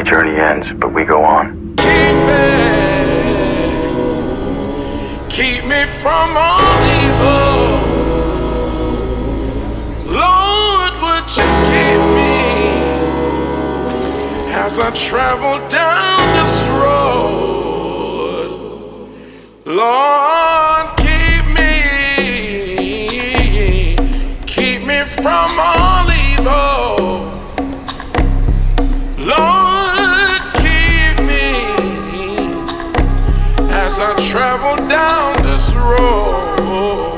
journey ends, but we go on. Keep me from all evil. Lord, would you keep me as I travel down this road? Lord, keep me from all evil. Lord, keep me as I travel down this road.